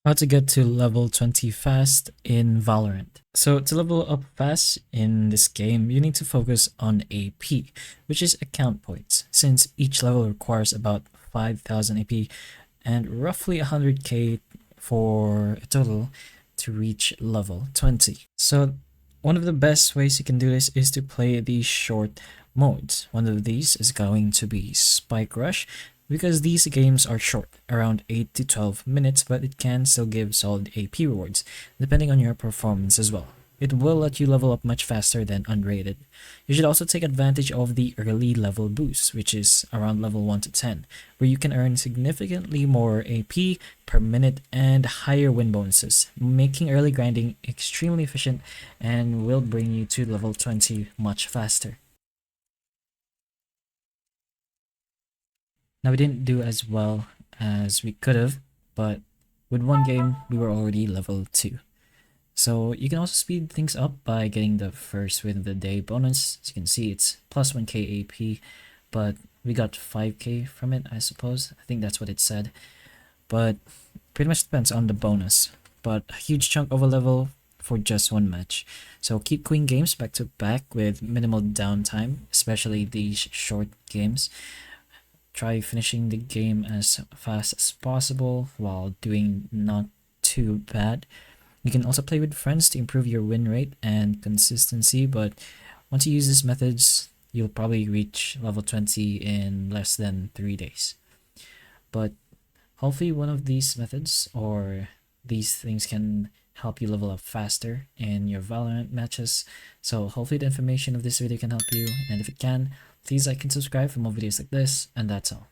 How to get to level 20 fast in Valorant. So to level up fast in this game, you need to focus on AP, which is account points, since each level requires about 5,000 AP and roughly 100k for a total to reach level 20. So one of the best ways you can do this is to play these short modes. One of these is going to be Spike Rush, because these games are short, around 8 to 12 minutes, but it can still give solid AP rewards, depending on your performance as well. It will let you level up much faster than unrated. You should also take advantage of the early level boost, which is around level 1 to 10, where you can earn significantly more AP per minute and higher win bonuses, making early grinding extremely efficient and will bring you to level 20 much faster. Now we didn't do as well as we could have, but with one game we were already level 2. So you can also speed things up by getting the first win of the day bonus. As you can see, it's plus 1k AP, but we got 5k from it, I suppose. I think that's what it said. But pretty much depends on the bonus. But a huge chunk of a level for just one match. So keep queen games back to back with minimal downtime, especially these short games. Try finishing the game as fast as possible while doing not too bad. You can also play with friends to improve your win rate and consistency, but once you use these methods, you'll probably reach level 20 in less than 3 days. But hopefully one of these methods or these things can help you level up faster in your Valorant matches. So hopefully the information of this video can help you, and if it can, please like and subscribe for more videos like this, and that's all.